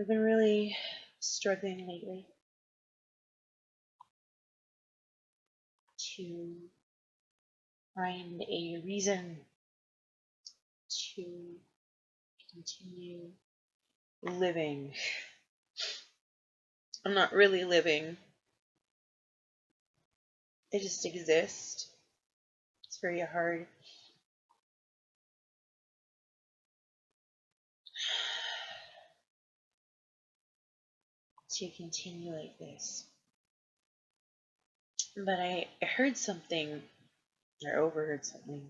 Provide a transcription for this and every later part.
I've been really struggling lately to find a reason to continue living. I'm not really living, I just exist. It's very hard to continue like this. But I heard something, or overheard something,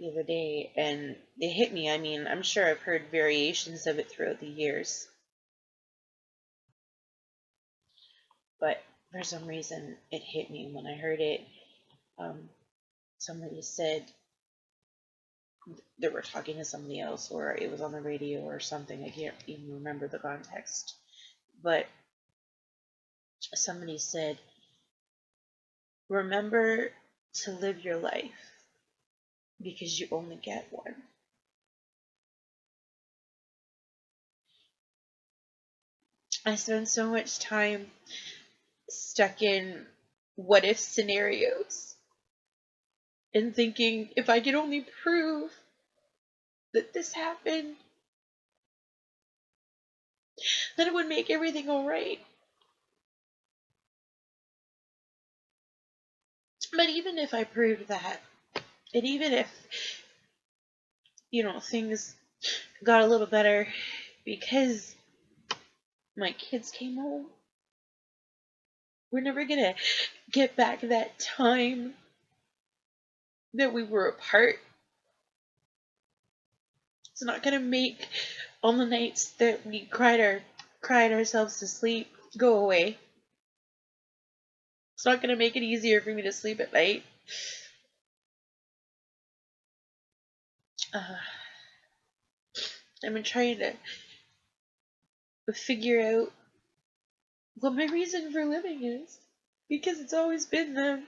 the other day, and it hit me. I mean, I'm sure I've heard variations of it throughout the years, but for some reason it hit me when I heard it. Somebody said they were talking to somebody else, or it was on the radio or something. I can't even remember the context, but somebody said, remember to live your life because you only get one. I spend so much time stuck in what if scenarios and thinking, if I could only prove that this happened, then it would make everything all right. But even if I proved that, and even if, things got a little better because my kids came home, we're never gonna get back that time that we were apart. It's not gonna make all the nights that we cried ourselves to sleep go away. It's not gonna make it easier for me to sleep at night. I've been trying to figure out what my reason for living is, because it's always been them.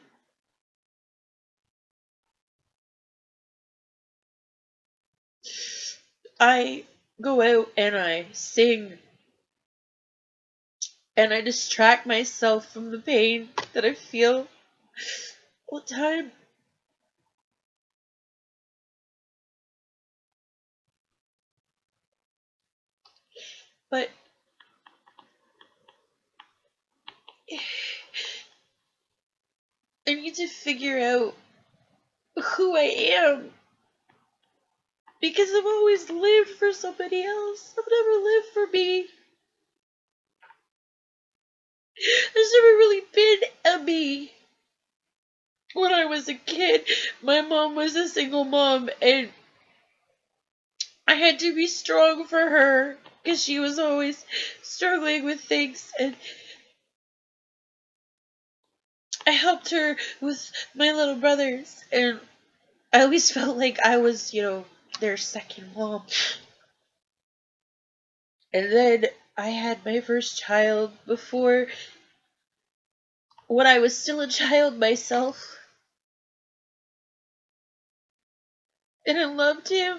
I go out and I sing and I distract myself from the pain that I feel all the time. But I need to figure out who I am, because I've always lived for somebody else. I've never lived for me. There's never really been a me. When I was a kid, my mom was a single mom, and I had to be strong for her because she was always struggling with things, and I helped her with my little brothers, and I always felt like I was, their second mom. And then I had my first child when I was still a child myself. And I loved him.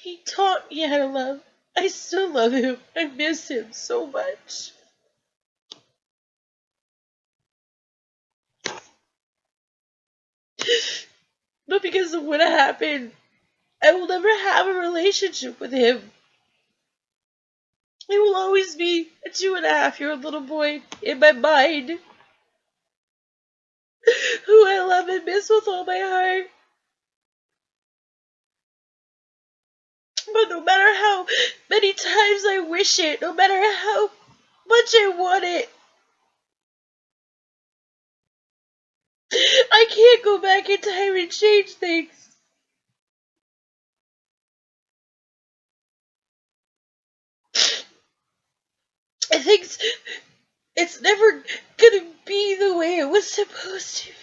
He taught me how to love. I still love him. I miss him so much. But because of what happened, I will never have a relationship with him. He will always be a 2.5-year-old little boy in my mind, who I love and miss with all my heart. But no matter how many times I wish it, no matter how much I want it, I can't go back in time and change things. I think it's never gonna be the way it was supposed to be.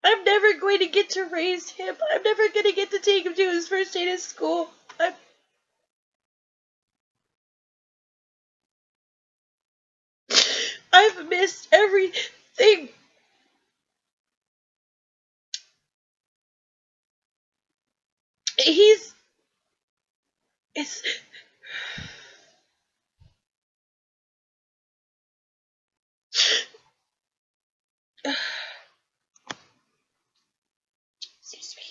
I'm never going to get to raise him. I'm never gonna get to take him to his first day of school. I've missed everything. He's... It's... Excuse me.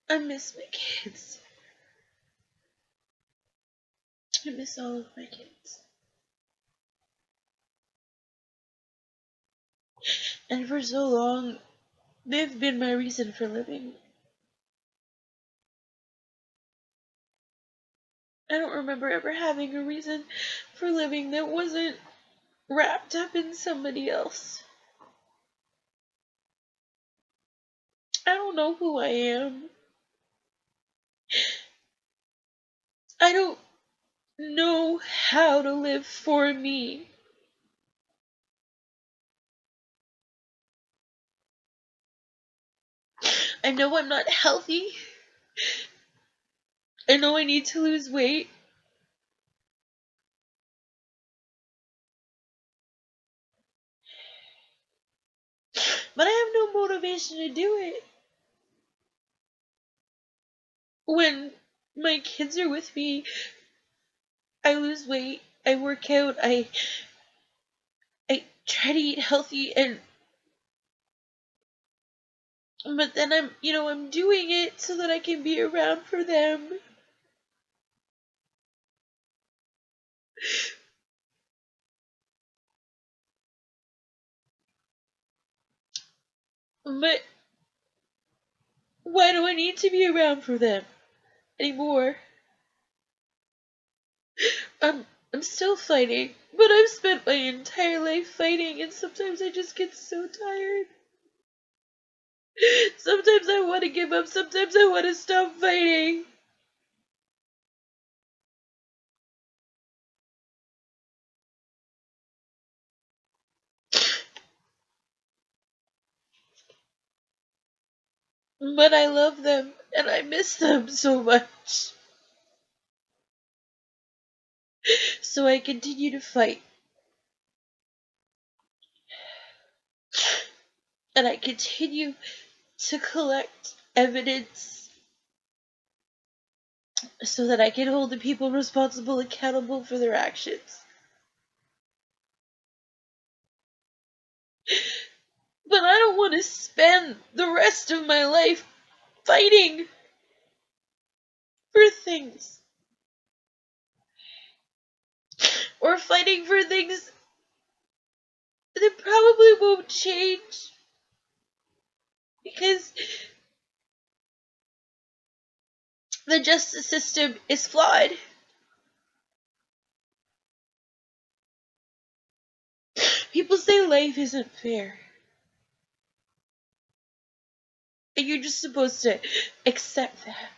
I miss my kids. I miss all of my kids. And for so long, they've been my reason for living. I don't remember ever having a reason for living that wasn't wrapped up in somebody else. I don't know who I am. I don't know how to live for me. I know I'm not healthy. I know I need to lose weight. But I have no motivation to do it. When my kids are with me, I lose weight, I work out, I try to eat healthy, and but then I'm doing it so that I can be around for them. But why do I need to be around for them anymore? I'm still fighting, but I've spent my entire life fighting, and sometimes I just get so tired. Sometimes I want to give up, sometimes I want to stop fighting. But I love them, and I miss them so much. So I continue to fight. And I continue to collect evidence so that I can hold the people responsible accountable for their actions. But I don't want to spend the rest of my life fighting for things. Or fighting for things that probably won't change. Because the justice system is flawed. People say life isn't fair. And you're just supposed to accept that.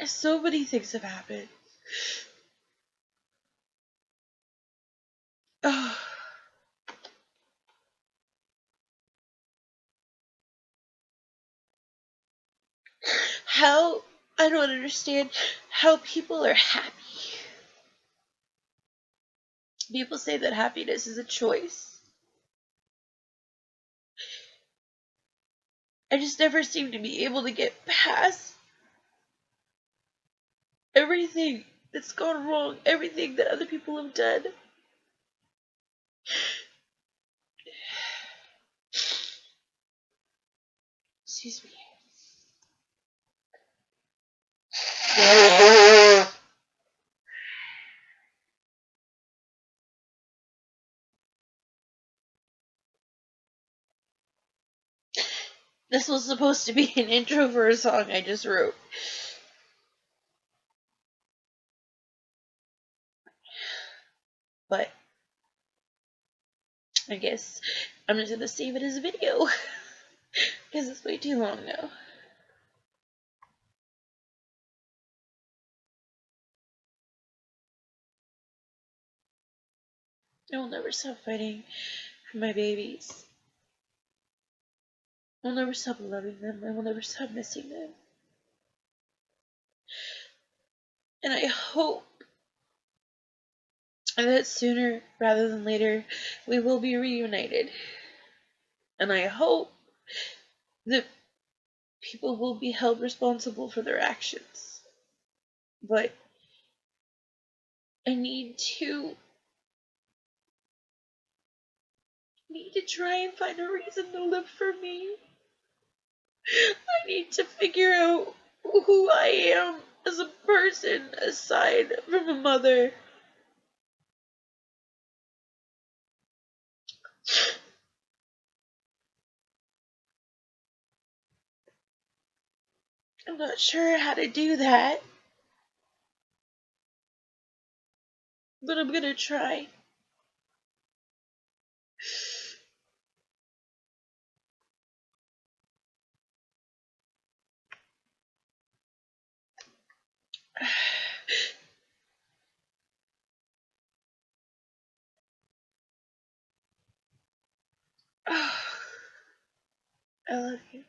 So many things have happened. Oh. How, I don't understand how people are happy. People say that happiness is a choice. I just never seem to be able to get past everything that's gone wrong, everything that other people have done. Excuse me. This was supposed to be an intro for a song I just wrote. But I guess I'm just gonna save it as a video. Because it's way too long now. I will never stop fighting for my babies. I will never stop loving them. I will never stop missing them. And I hope that sooner rather than later we will be reunited. And I hope that people will be held responsible for their actions. But I need to try and find a reason to live for me. I need to figure out who I am as a person aside from a mother. I'm not sure how to do that, but I'm gonna try. I love you.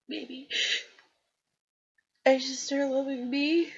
Maybe I should start loving me.